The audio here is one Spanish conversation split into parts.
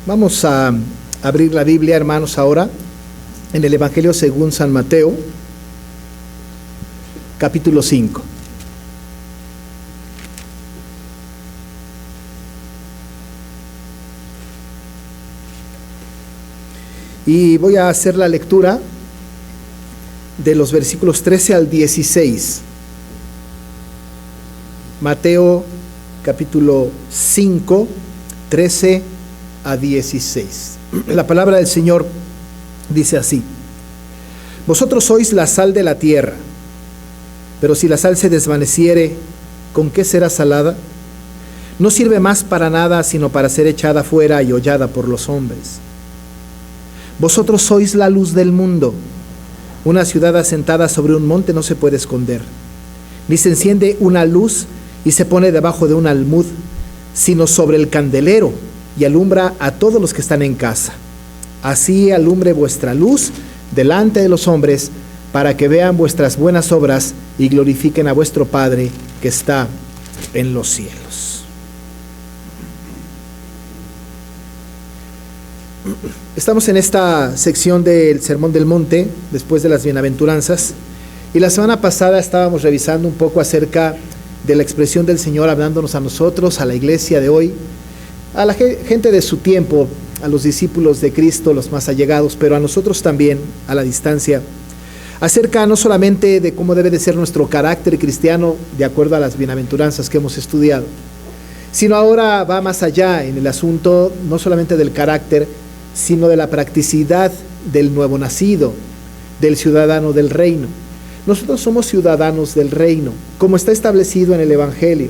Vamos a abrir la Biblia, hermanos, ahora en el Evangelio según San Mateo, capítulo 5. Y voy a hacer la lectura de los versículos 13 al 16. Mateo capítulo 5, 13 a 16. La palabra del Señor dice así: Vosotros sois la sal de la tierra, pero si la sal se desvaneciere, ¿con qué será salada? No sirve más para nada, sino para ser echada fuera y hollada por los hombres. Vosotros sois la luz del mundo. Una ciudad asentada sobre un monte no se puede esconder, ni se enciende una luz y se pone debajo de un almud, sino sobre el candelero, y alumbra a todos los que están en casa. Así alumbre vuestra luz delante de los hombres, para que vean vuestras buenas obras y glorifiquen a vuestro Padre que está en los cielos. Estamos en esta sección del Sermón del Monte, después de las bienaventuranzas, y la semana pasada estábamos revisando un poco acerca de la expresión del Señor hablándonos a nosotros, a la iglesia de hoy, a la gente de su tiempo, a los discípulos de Cristo, los más allegados, pero a nosotros también, a la distancia, acerca no solamente de cómo debe de ser nuestro carácter cristiano de acuerdo a las bienaventuranzas que hemos estudiado, sino ahora va más allá en el asunto no solamente del carácter, sino de la practicidad del nuevo nacido, del ciudadano del reino. Nosotros somos ciudadanos del reino, como está establecido en el Evangelio.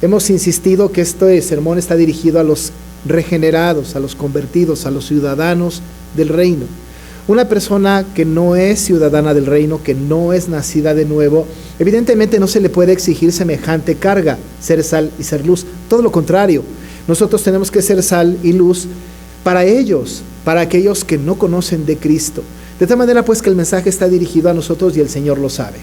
Hemos insistido que este sermón está dirigido a los regenerados, a los convertidos, a los ciudadanos del reino. Una persona que no es ciudadana del reino, que no es nacida de nuevo, evidentemente no se le puede exigir semejante carga, ser sal y ser luz. Todo lo contrario, nosotros tenemos que ser sal y luz para ellos, para aquellos que no conocen de Cristo. De tal manera pues que el mensaje está dirigido a nosotros y el Señor lo sabe.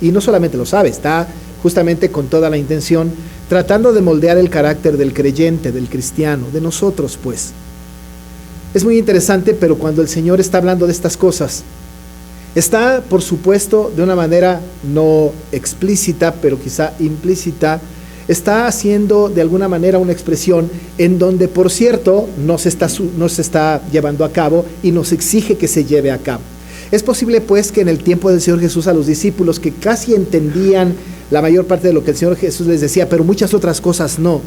Y no solamente lo sabe, está justamente con toda la intención tratando de moldear el carácter del creyente, del cristiano, de nosotros pues. Es muy interesante, pero cuando el Señor está hablando de estas cosas, está por supuesto de una manera no explícita, pero quizá implícita, está haciendo de alguna manera una expresión en donde, por cierto, no se está llevando a cabo y nos exige que se lleve a cabo. Es posible pues que en el tiempo del Señor Jesús a los discípulos que casi entendían la mayor parte de lo que el Señor Jesús les decía, pero muchas otras cosas no.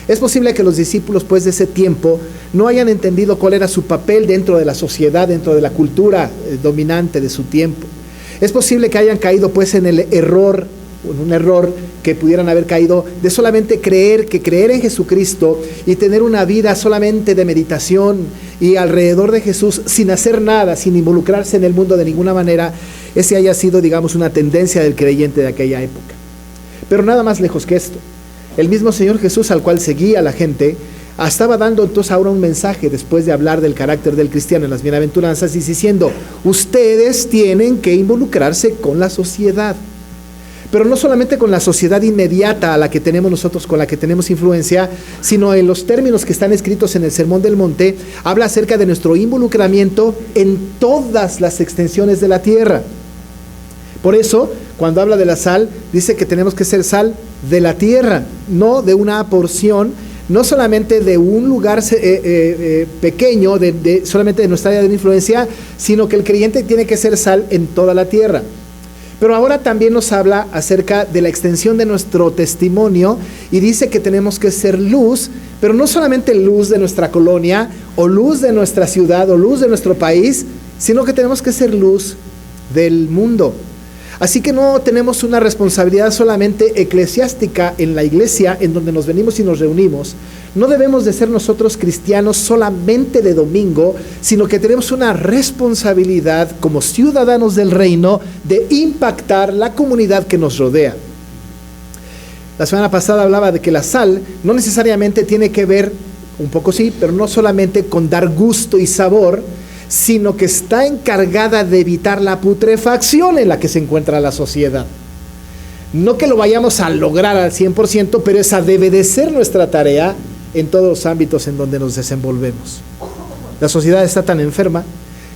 Es posible que los discípulos pues de ese tiempo no hayan entendido cuál era su papel dentro de la sociedad, dentro de la cultura dominante de su tiempo. Es posible que hayan caído pues en el error, un error que pudieran haber caído de solamente creer en Jesucristo y tener una vida solamente de meditación y alrededor de Jesús sin hacer nada, sin involucrarse en el mundo de ninguna manera. Ese haya sido, digamos, una tendencia del creyente de aquella época. Pero nada más lejos que esto. El mismo Señor Jesús, al cual seguía la gente, estaba dando entonces ahora un mensaje después de hablar del carácter del cristiano en las bienaventuranzas y diciendo: ustedes tienen que involucrarse con la sociedad. Pero no solamente con la sociedad inmediata a la que tenemos nosotros, con la que tenemos influencia, sino en los términos que están escritos en el Sermón del Monte, habla acerca de nuestro involucramiento en todas las extensiones de la tierra. Por eso, cuando habla de la sal, dice que tenemos que ser sal de la tierra, no de una porción, no solamente de un lugar pequeño, solamente de nuestra área de influencia, sino que el creyente tiene que ser sal en toda la tierra. Pero ahora también nos habla acerca de la extensión de nuestro testimonio y dice que tenemos que ser luz, pero no solamente luz de nuestra colonia o luz de nuestra ciudad o luz de nuestro país, sino que tenemos que ser luz del mundo. Así que no tenemos una responsabilidad solamente eclesiástica en la iglesia en donde nos venimos y nos reunimos. No debemos de ser nosotros cristianos solamente de domingo, sino que tenemos una responsabilidad como ciudadanos del reino de impactar la comunidad que nos rodea. La semana pasada hablaba de que la sal no necesariamente tiene que ver, un poco sí, pero no solamente con dar gusto y sabor, sino que está encargada de evitar la putrefacción en la que se encuentra la sociedad. No que lo vayamos a lograr al 100%, pero esa debe de ser nuestra tarea en todos los ámbitos en donde nos desenvolvemos. La sociedad está tan enferma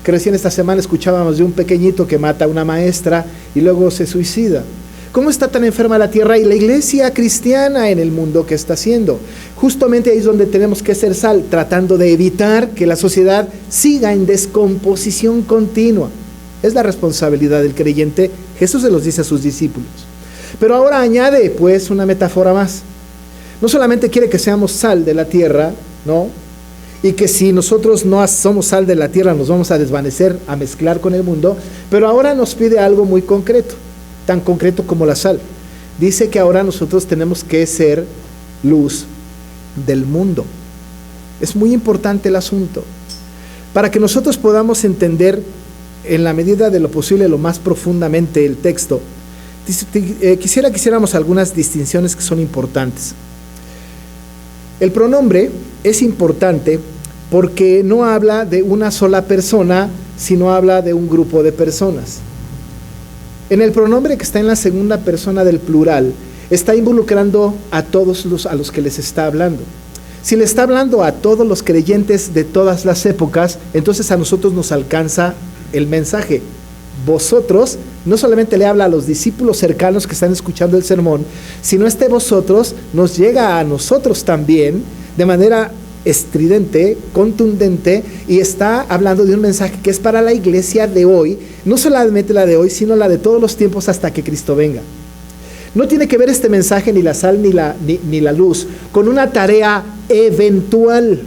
que recién esta semana escuchábamos de un pequeñito que mata a una maestra y luego se suicida. ¿Cómo está tan enferma la tierra y la iglesia cristiana en el mundo que está haciendo? Justamente ahí es donde tenemos que ser sal, tratando de evitar que la sociedad siga en descomposición continua. Es la responsabilidad del creyente. Jesús se los dice a sus discípulos. Pero ahora añade pues una metáfora más. No solamente quiere que seamos sal de la tierra, ¿no? Y que si nosotros no somos sal de la tierra nos vamos a desvanecer, a mezclar con el mundo, pero ahora nos pide algo muy concreto, tan concreto como la sal. Dice que ahora nosotros tenemos que ser luz del mundo. Es muy importante el asunto. Para que nosotros podamos entender en la medida de lo posible, lo más profundamente el texto, quisiéramos algunas distinciones que son importantes. El pronombre es importante porque no habla de una sola persona, sino habla de un grupo de personas. En el pronombre que está en la segunda persona del plural, está involucrando a todos a los que les está hablando. Si le está hablando a todos los creyentes de todas las épocas, entonces a nosotros nos alcanza el mensaje. Vosotros, no solamente le habla a los discípulos cercanos que están escuchando el sermón, sino vosotros nos llega a nosotros también de manera estridente, contundente, y está hablando de un mensaje que es para la iglesia de hoy, no solamente la de hoy, sino la de todos los tiempos hasta que Cristo venga. No tiene que ver este mensaje, ni la sal ni la luz, con una tarea eventual.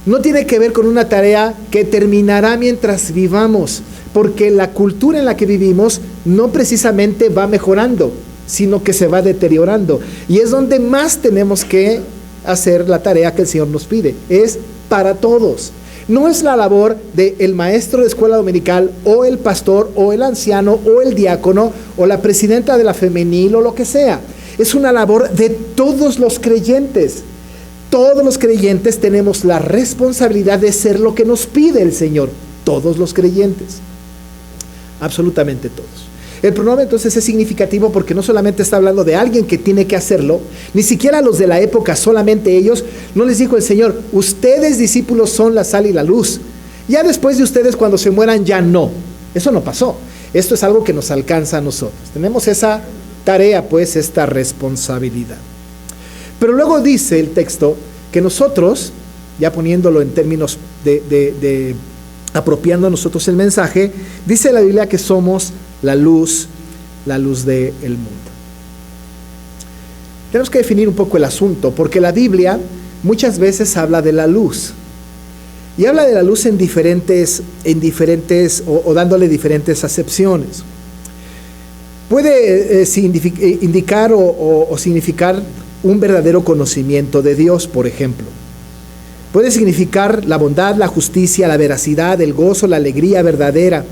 No tiene que ver con una tarea que terminará mientras vivamos, porque la cultura en la que vivimos no precisamente va mejorando, sino que se va deteriorando. Y es donde más tenemos que hacer la tarea que el Señor nos pide. Es para todos. No es la labor del maestro de escuela dominical, o el pastor, o el anciano, o el diácono, o la presidenta de la femenil, o lo que sea. Es una labor de todos los creyentes. Todos los creyentes tenemos la responsabilidad de ser lo que nos pide el Señor. Todos los creyentes. Absolutamente todos. El pronombre entonces es significativo porque no solamente está hablando de alguien que tiene que hacerlo, ni siquiera los de la época, solamente ellos. No les dijo el Señor, ustedes discípulos son la sal y la luz. Ya después de ustedes cuando se mueran ya no. Eso no pasó. Esto es algo que nos alcanza a nosotros. Tenemos esa tarea, pues, esta responsabilidad. Pero luego dice el texto que nosotros, ya poniéndolo en términos de apropiando a nosotros el mensaje, dice la Biblia que somos la luz del mundo. Tenemos que definir un poco el asunto, porque la Biblia muchas veces habla de la luz, y habla de la luz en diferentes o dándole diferentes acepciones. Puede indicar o significar un verdadero conocimiento de Dios, por ejemplo. Puede significar la bondad, la justicia, la veracidad, el gozo, la alegría verdadera.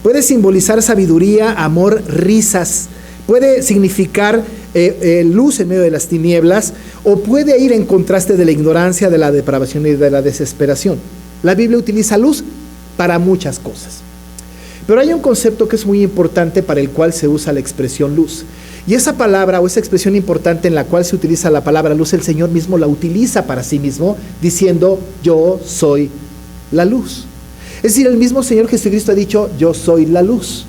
Puede simbolizar sabiduría, amor, risas. Puede significar luz en medio de las tinieblas, o puede ir en contraste de la ignorancia, de la depravación y de la desesperación. La Biblia utiliza luz para muchas cosas. Pero hay un concepto que es muy importante para el cual se usa la expresión luz. Y esa palabra o esa expresión importante en la cual se utiliza la palabra luz, el Señor mismo la utiliza para sí mismo, diciendo, yo soy la luz. Es decir, el mismo Señor Jesucristo ha dicho, yo soy la luz.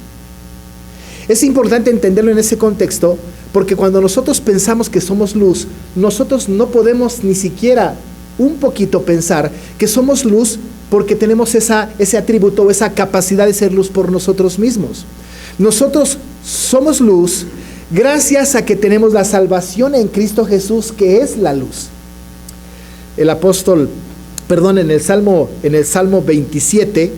Es importante entenderlo en ese contexto, porque cuando nosotros pensamos que somos luz, nosotros no podemos ni siquiera un poquito pensar que somos luz porque tenemos ese atributo o esa capacidad de ser luz por nosotros mismos. Nosotros somos luz gracias a que tenemos la salvación en Cristo Jesús, que es la luz. En el Salmo 27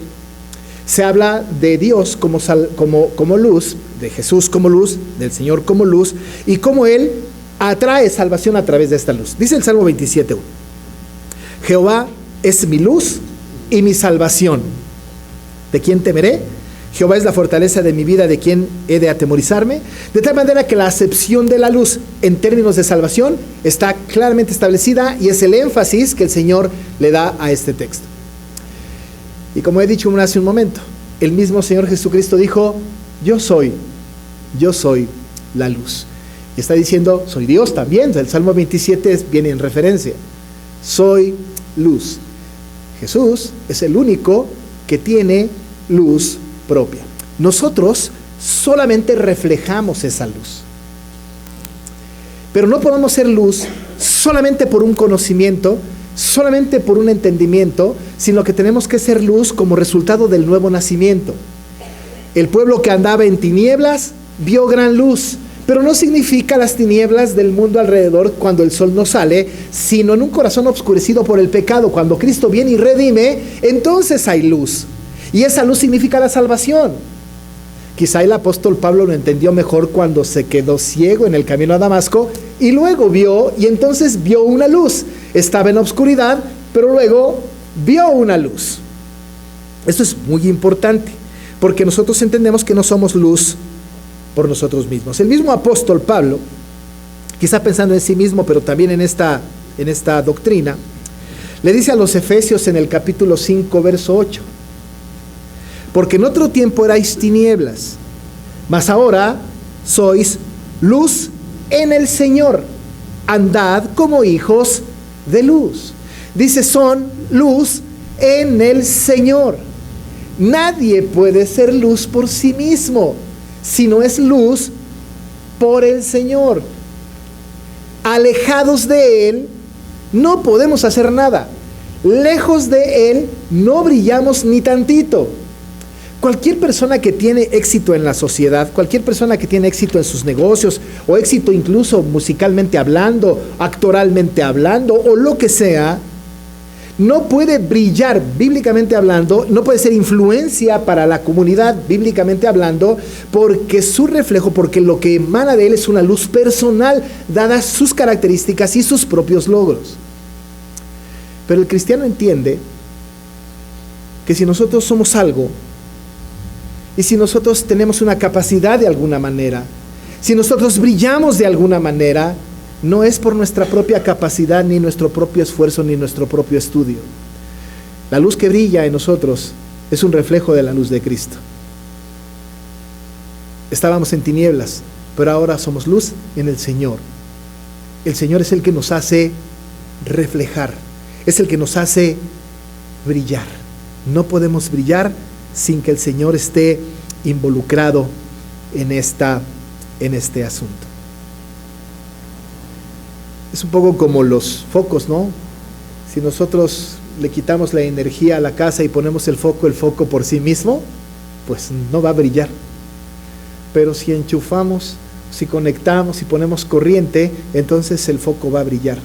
se habla de Dios como luz, de Jesús como luz, del Señor como luz, y cómo Él atrae salvación a través de esta luz. Dice el Salmo 27:1: Jehová es mi luz y mi salvación. ¿De quién temeré? Jehová es la fortaleza de mi vida, ¿de quién he de atemorizarme? De tal manera que la acepción de la luz en términos de salvación está claramente establecida, y es el énfasis que el Señor le da a este texto. Y como he dicho hace un momento, el mismo Señor Jesucristo dijo, yo soy la luz. Y está diciendo, soy Dios también. El Salmo 27 viene en referencia. soy luz. Jesús es el único que tiene luz propia. Nosotros solamente reflejamos esa luz. Pero no podemos ser luz solamente por un conocimiento, solamente por un entendimiento, sino que tenemos que ser luz como resultado del nuevo nacimiento. El pueblo que andaba en tinieblas vio gran luz, pero no significa las tinieblas del mundo alrededor cuando el sol no sale, sino en un corazón obscurecido por el pecado. Cuando Cristo viene y redime, entonces hay luz. Y esa luz significa la salvación. Quizá el apóstol Pablo lo entendió mejor cuando se quedó ciego en el camino a Damasco y luego vio, y entonces vio una luz. Estaba en obscuridad, pero luego vio una luz. Esto es muy importante, porque nosotros entendemos que no somos luz por nosotros mismos. El mismo apóstol Pablo, quizá pensando en sí mismo, pero también en esta doctrina, le dice a los Efesios en el capítulo 5, verso 8: porque en otro tiempo erais tinieblas, mas ahora sois luz en el Señor. Andad como hijos de luz. Dice, son luz en el Señor. Nadie puede ser luz por sí mismo, sino es luz por el Señor. Alejados de Él, no podemos hacer nada. Lejos de Él, no brillamos ni tantito. Cualquier persona que tiene éxito en la sociedad, cualquier persona que tiene éxito en sus negocios, o éxito incluso musicalmente hablando, actoralmente hablando, o lo que sea, no puede brillar bíblicamente hablando, no puede ser influencia para la comunidad bíblicamente hablando, porque su reflejo, porque lo que emana de él es una luz personal, dadas sus características y sus propios logros. Pero el cristiano entiende que si nosotros somos algo, y si nosotros tenemos una capacidad de alguna manera, si nosotros brillamos de alguna manera, no es por nuestra propia capacidad, ni nuestro propio esfuerzo, ni nuestro propio estudio. La luz que brilla en nosotros es un reflejo de la luz de Cristo. Estábamos en tinieblas, pero ahora somos luz en el Señor. El Señor es el que nos hace reflejar, es el que nos hace brillar. No podemos brillar sin que el Señor esté involucrado en este asunto. Es un poco como los focos, ¿no? Si nosotros le quitamos la energía a la casa y ponemos el foco por sí mismo, pues no va a brillar. Pero si enchufamos, si conectamos, si ponemos corriente, entonces el foco va a brillar.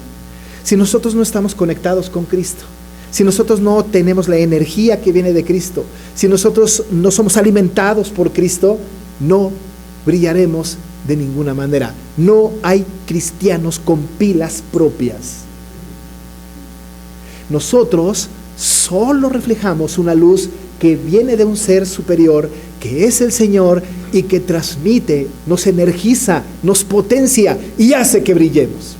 Si nosotros no estamos conectados con Cristo, si nosotros no tenemos la energía que viene de Cristo, si nosotros no somos alimentados por Cristo, no brillaremos de ninguna manera. No hay cristianos con pilas propias. Nosotros solo reflejamos una luz que viene de un ser superior, que es el Señor, y que transmite, nos energiza, nos potencia y hace que brillemos.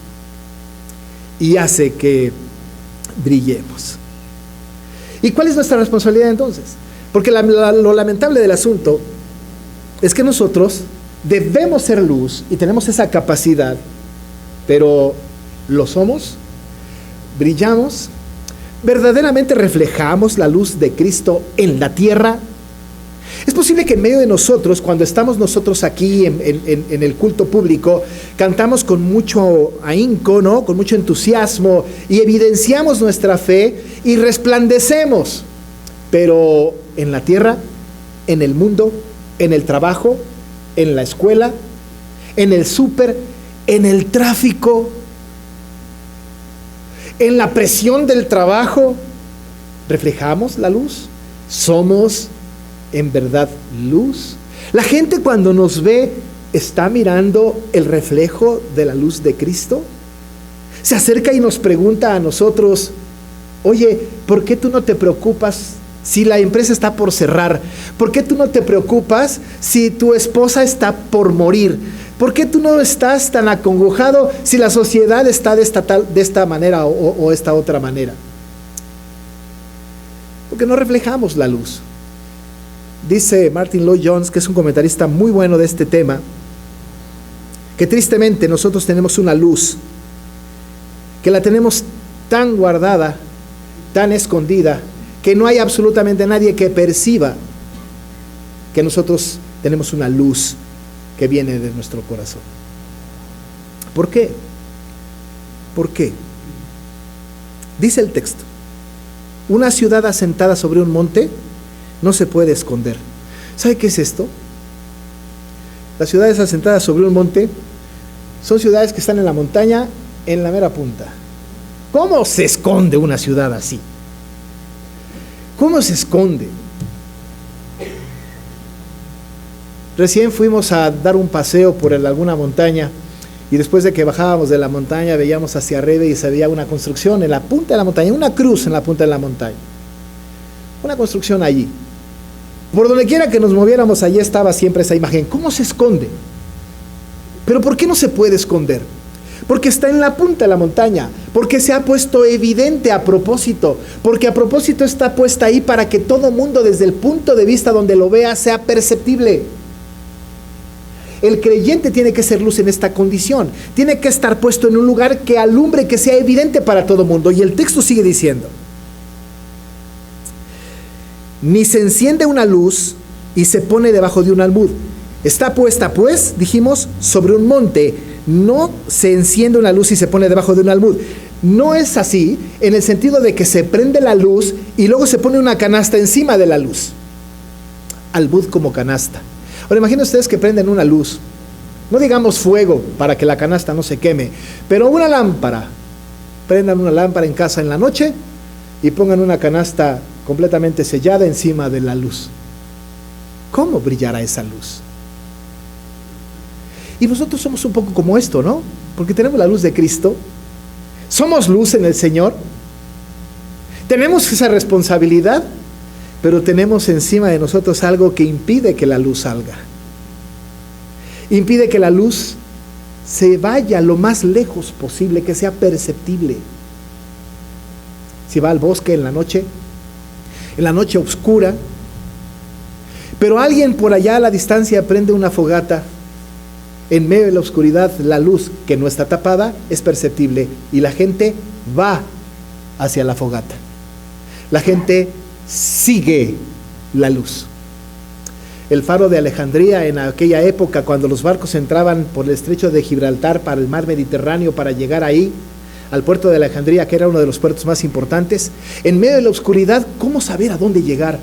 Y hace que brillemos. ¿Y cuál es nuestra responsabilidad entonces? Porque lo lamentable del asunto es que nosotros debemos ser luz y tenemos esa capacidad, pero ¿lo somos? ¿Brillamos? ¿Verdaderamente reflejamos la luz de Cristo en la tierra? Es posible que en medio de nosotros, cuando estamos nosotros aquí en el culto público, cantamos con mucho ahínco, ¿no? Con mucho entusiasmo, y evidenciamos nuestra fe y resplandecemos. Pero en la tierra, en el mundo, en el trabajo, en la escuela, en el súper, en el tráfico, en la presión del trabajo, ¿reflejamos la luz? ¿Somos en verdad luz? La gente cuando nos ve, ¿está mirando el reflejo de la luz de Cristo? Se acerca y nos pregunta a nosotros: oye, ¿por qué tú no te preocupas si la empresa está por cerrar? ¿Por qué tú no te preocupas si tu esposa está por morir? ¿Por qué tú no estás tan acongojado si la sociedad está de esta manera o esta otra manera? Porque no reflejamos la luz. Dice Martin Lloyd-Jones, que es un comentarista muy bueno de este tema, que tristemente nosotros tenemos una luz que la tenemos tan guardada, tan escondida, que no hay absolutamente nadie que perciba que nosotros tenemos una luz que viene de nuestro corazón. ¿Por qué? ¿Por qué? Dice el texto: una ciudad asentada sobre un monte no se puede esconder. ¿Sabe qué es esto? Las ciudades asentadas sobre un monte son ciudades que están en la montaña, en la mera punta. ¿Cómo se esconde una ciudad así? ¿Cómo se esconde? Recién fuimos a dar un paseo por alguna montaña y después de que bajábamos de la montaña veíamos hacia arriba y se veía una construcción en la punta de la montaña, una cruz en la punta de la montaña. Una construcción allí. Por donde quiera que nos moviéramos, allí estaba siempre esa imagen. ¿Cómo se esconde? Pero ¿por qué no se puede esconder? Porque está en la punta de la montaña, porque se ha puesto evidente a propósito, porque a propósito está puesta ahí para que todo mundo desde el punto de vista donde lo vea sea perceptible. El creyente tiene que ser luz en esta condición, tiene que estar puesto en un lugar que alumbre, que sea evidente para todo mundo. Y el texto sigue diciendo: ni se enciende una luz y se pone debajo de un almud. Está puesta, pues, dijimos, sobre un monte. No se enciende una luz y se pone debajo de un almud. No es así, en el sentido de que se prende la luz y luego se pone una canasta encima de la luz. Almud como canasta. Ahora imaginen ustedes que prenden una luz, no digamos fuego para que la canasta no se queme, pero una lámpara. Prendan una lámpara en casa en la noche y pongan una canasta completamente sellada encima de la luz. ¿Cómo brillará esa luz? Y nosotros somos un poco como esto, ¿no? Porque tenemos la luz de Cristo, somos luz en el Señor, tenemos esa responsabilidad, pero tenemos encima de nosotros algo que impide que la luz salga. Impide que la luz se vaya lo más lejos posible, que sea perceptible. Si va al bosque en la noche oscura, pero alguien por allá a la distancia prende una fogata, en medio de la oscuridad la luz que no está tapada es perceptible y la gente va hacia la fogata. La gente sigue la luz. El faro de Alejandría en aquella época, cuando los barcos entraban por el estrecho de Gibraltar para el mar Mediterráneo para llegar ahí, al puerto de Alejandría, que era uno de los puertos más importantes, en medio de la oscuridad, ¿cómo saber a dónde llegar?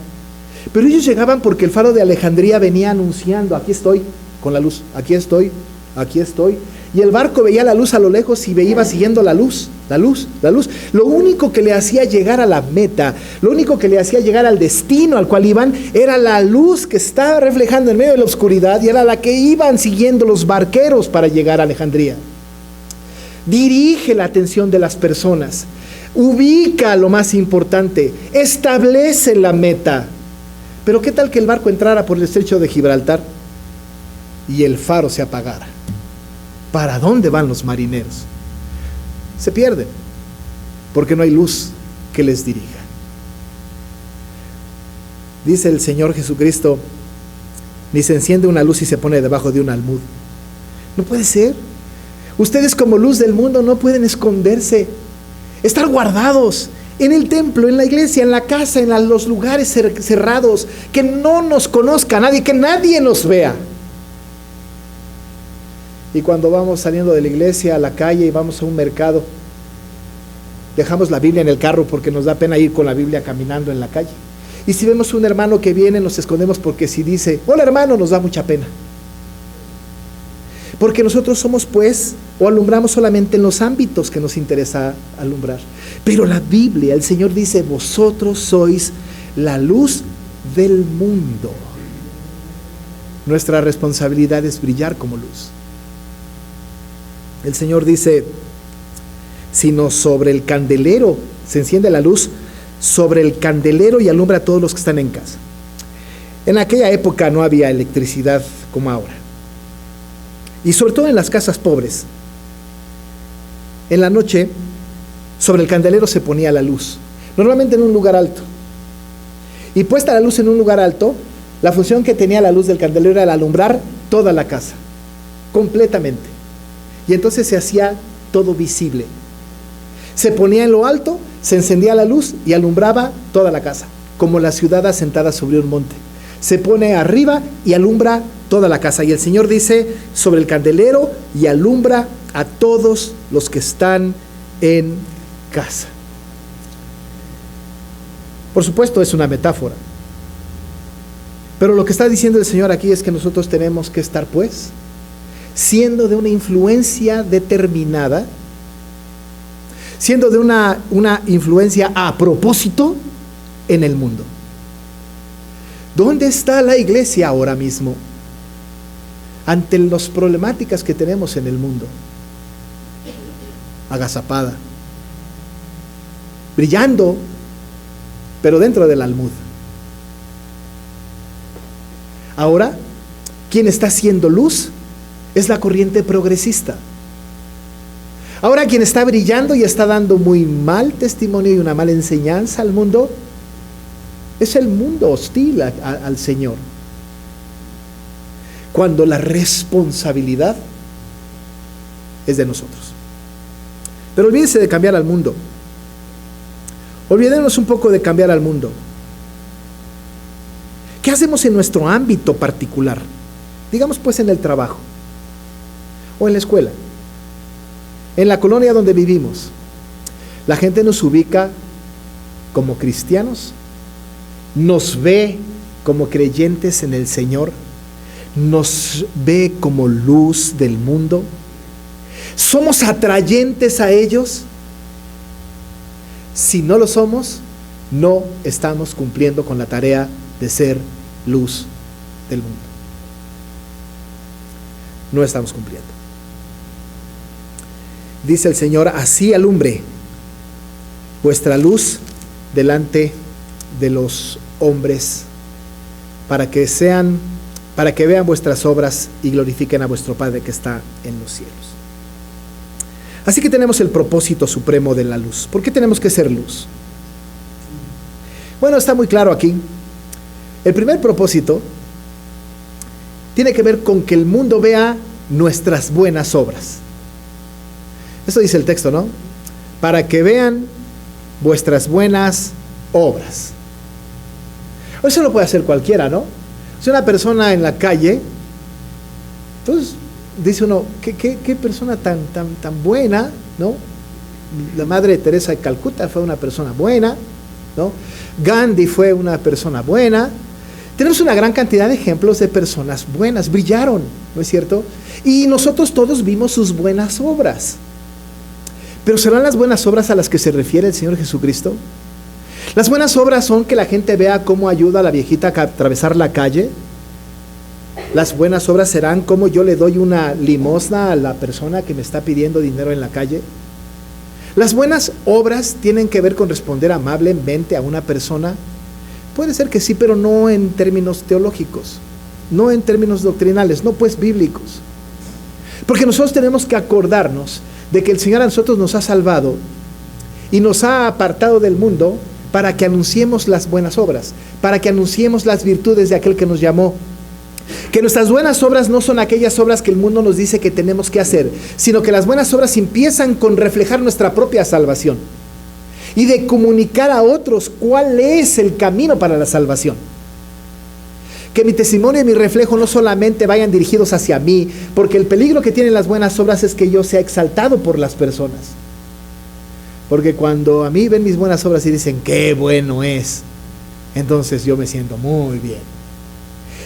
Pero ellos llegaban porque el faro de Alejandría venía anunciando: aquí estoy con la luz, aquí estoy, aquí estoy. Y el barco veía la luz a lo lejos y iba siguiendo la luz, la luz, la luz. Lo único que le hacía llegar a la meta, lo único que le hacía llegar al destino al cual iban, era la luz que estaba reflejando en medio de la oscuridad y era la que iban siguiendo los barqueros para llegar a Alejandría. Dirige la atención de las personas, ubica lo más importante, establece la meta. Pero ¿qué tal que el barco entrara por el estrecho de Gibraltar y el faro se apagara? ¿Para dónde van los marineros? Se pierden, porque no hay luz que les dirija. Dice el Señor Jesucristo: ni se enciende una luz y se pone debajo de un almud. No puede ser. Ustedes, como luz del mundo, no pueden esconderse, estar guardados en el templo, en la iglesia, en la casa, en los lugares cerrados, que no nos conozca nadie, que nadie nos vea. Y cuando vamos saliendo de la iglesia a la calle y vamos a un mercado, dejamos la Biblia en el carro porque nos da pena ir con la Biblia caminando en la calle. Y si vemos un hermano que viene, nos escondemos, porque si dice: hola hermano, nos da mucha pena. Porque nosotros somos, pues, o alumbramos solamente en los ámbitos que nos interesa alumbrar. Pero la Biblia, el Señor dice: vosotros sois la luz del mundo. Nuestra responsabilidad es brillar como luz. El Señor dice: sino sobre el candelero se enciende la luz, sobre el candelero, y alumbra a todos los que están en casa. En aquella época no había electricidad como ahora, y sobre todo en las casas pobres. En la noche, sobre el candelero se ponía la luz, normalmente en un lugar alto. Y puesta la luz en un lugar alto, la función que tenía la luz del candelero era el alumbrar toda la casa, completamente. Y entonces se hacía todo visible. Se ponía en lo alto, se encendía la luz y alumbraba toda la casa, como la ciudad asentada sobre un monte. Se pone arriba y alumbra toda la casa. Y el Señor dice sobre el candelero y alumbra a todos los que están en casa. Por supuesto, es una metáfora. Pero lo que está diciendo el Señor aquí es que nosotros tenemos que estar, pues, siendo de una influencia determinada, siendo de una influencia a propósito en el mundo. ¿Dónde está la iglesia ahora mismo ante las problemáticas que tenemos en el mundo? Agazapada, brillando, pero dentro del almud. Ahora, quien está haciendo luz es la corriente progresista. Ahora, quien está brillando y está dando muy mal testimonio y una mala enseñanza al mundo es el mundo hostil al Señor. Cuando la responsabilidad es de nosotros. Pero olvídese de cambiar al mundo. Olvidémonos un poco de cambiar al mundo. ¿Qué hacemos en nuestro ámbito particular? Digamos pues en el trabajo o en la escuela, en la colonia donde vivimos. La gente nos ubica como cristianos, nos ve como creyentes en el Señor, nos ve como luz del mundo. ¿Somos atrayentes a ellos? Si no lo somos, no estamos cumpliendo con la tarea de ser luz del mundo. No estamos cumpliendo. Dice el Señor: así alumbre vuestra luz delante de los hombres, para que vean vuestras obras y glorifiquen a vuestro Padre que está en los cielos. Así que tenemos el propósito supremo de la luz. ¿Por qué tenemos que ser luz? Bueno, está muy claro aquí. El primer propósito tiene que ver con que el mundo vea nuestras buenas obras. Eso dice el texto, ¿no? Para que vean vuestras buenas obras. Eso lo puede hacer cualquiera, ¿no? Si una persona en la calle, entonces dice uno, qué persona tan buena, ¿no? La Madre Teresa de Calcuta fue una persona buena, ¿no? Gandhi fue una persona buena. Tenemos una gran cantidad de ejemplos de personas buenas, brillaron, ¿no es cierto? Y nosotros todos vimos sus buenas obras. ¿Pero serán las buenas obras a las que se refiere el Señor Jesucristo? Las buenas obras son que la gente vea cómo ayuda a la viejita a atravesar la calle. Las buenas obras serán como yo le doy una limosna a la persona que me está pidiendo dinero en la calle. Las buenas obras tienen que ver con responder amablemente a una persona. Puede ser que sí, pero no en términos teológicos, no en términos doctrinales, no pues bíblicos. Porque nosotros tenemos que acordarnos de que el Señor a nosotros nos ha salvado y nos ha apartado del mundo para que anunciemos las buenas obras, para que anunciemos las virtudes de aquel que nos llamó. Que nuestras buenas obras no son aquellas obras que el mundo nos dice que tenemos que hacer, sino que las buenas obras empiezan con reflejar nuestra propia salvación y de comunicar a otros cuál es el camino para la salvación. Que mi testimonio y mi reflejo no solamente vayan dirigidos hacia mí, porque el peligro que tienen las buenas obras es que yo sea exaltado por las personas. Porque cuando a mí ven mis buenas obras y dicen qué bueno es, entonces yo me siento muy bien.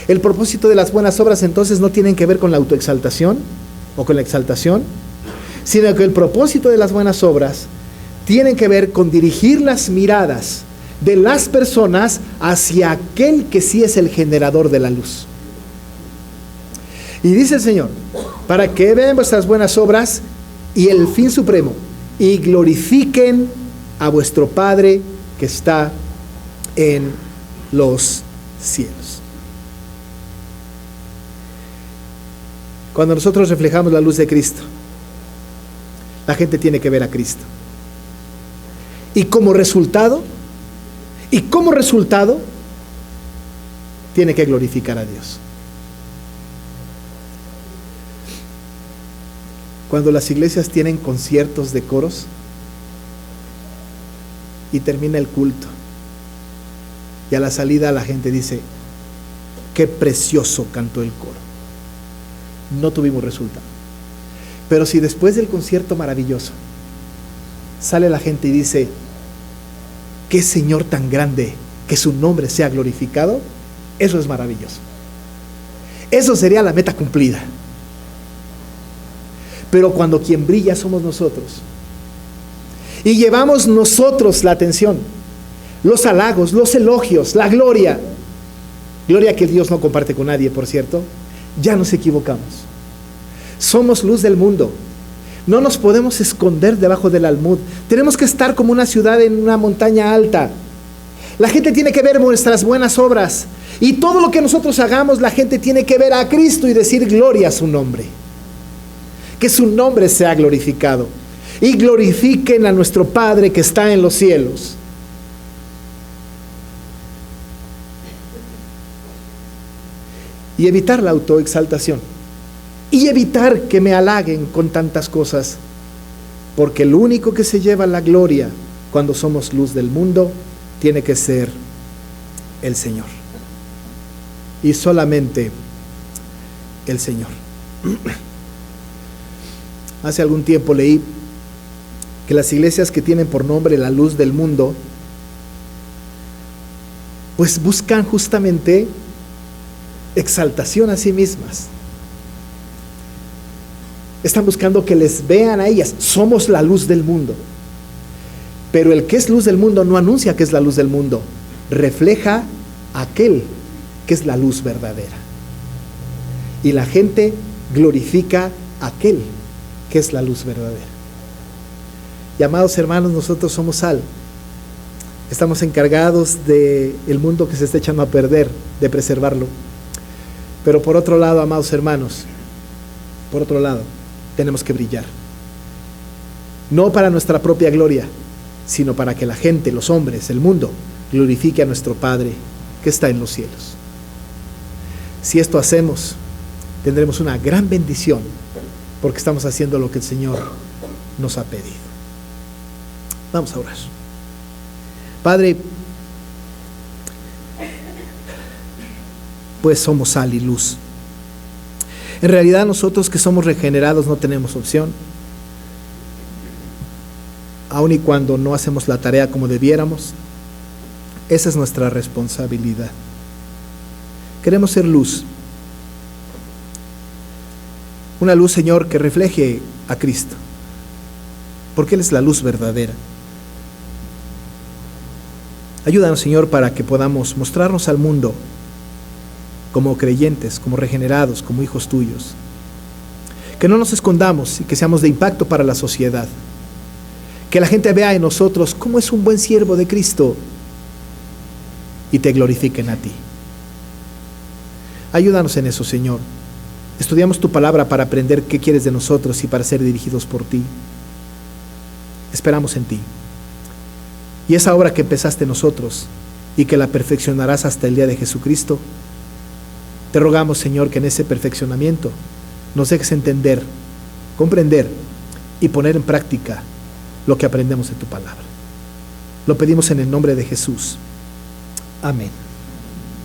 El propósito de las buenas obras entonces no tienen que ver con la autoexaltación o con la exaltación, sino que el propósito de las buenas obras tienen que ver con dirigir las miradas de las personas hacia aquel que sí es el generador de la luz. Y dice el Señor, para que vean vuestras buenas obras y el fin supremo, y glorifiquen a vuestro Padre que está en los cielos. Cuando nosotros reflejamos la luz de Cristo, la gente tiene que ver a Cristo. Y como resultado, tiene que glorificar a Dios. Cuando las iglesias tienen conciertos de coros, y termina el culto. Y a la salida la gente dice, qué precioso cantó el coro. No tuvimos resultado. Pero si después del concierto maravilloso sale la gente y dice, qué Señor tan grande, que su nombre sea glorificado, eso es maravilloso. Eso sería la meta cumplida. Pero cuando quien brilla somos nosotros, y llevamos nosotros la atención, los halagos, los elogios, la gloria que Dios no comparte con nadie, por cierto, ya nos equivocamos. Somos luz del mundo. No nos podemos esconder debajo del almud. Tenemos que estar como una ciudad en una montaña alta. La gente tiene que ver nuestras buenas obras, y todo lo que nosotros hagamos, la gente tiene que ver a Cristo y decir gloria a su nombre. Que su nombre sea glorificado, y glorifiquen a nuestro Padre que está en los cielos. Y evitar la autoexaltación, y evitar que me halaguen con tantas cosas, porque el único que se lleva la gloria cuando somos luz del mundo tiene que ser el Señor, y solamente el Señor. Hace algún tiempo leí que las iglesias que tienen por nombre la luz del mundo, pues buscan justamente exaltación a sí mismas. Están buscando que les vean a ellas, somos la luz del mundo. Pero el que es luz del mundo no anuncia que es la luz del mundo, refleja a aquel que es la luz verdadera. Y la gente glorifica a aquel que es la luz verdadera. Y amados hermanos, nosotros somos sal. Estamos encargados del mundo que se está echando a perder, de preservarlo. Pero por otro lado, amados hermanos, por otro lado, tenemos que brillar. No para nuestra propia gloria, sino para que la gente, los hombres, el mundo, glorifique a nuestro Padre que está en los cielos. Si esto hacemos, tendremos una gran bendición, porque estamos haciendo lo que el Señor nos ha pedido. Vamos a orar. Padre, pues somos sal y luz. En realidad nosotros que somos regenerados no tenemos opción, aun y cuando no hacemos la tarea como debiéramos. Esa es nuestra responsabilidad. Queremos ser luz. Una luz, Señor, que refleje a Cristo, porque Él es la luz verdadera. Ayúdanos, Señor, para que podamos mostrarnos al mundo como creyentes, como regenerados, como hijos tuyos. Que no nos escondamos y que seamos de impacto para la sociedad. Que la gente vea en nosotros cómo es un buen siervo de Cristo y te glorifiquen a ti. Ayúdanos en eso, Señor. Estudiamos tu palabra para aprender qué quieres de nosotros y para ser dirigidos por ti. Esperamos en ti. Y esa obra que empezaste en nosotros y que la perfeccionarás hasta el día de Jesucristo, te rogamos, Señor, que en ese perfeccionamiento nos dejes entender, comprender y poner en práctica lo que aprendemos de tu palabra. Lo pedimos en el nombre de Jesús. Amén.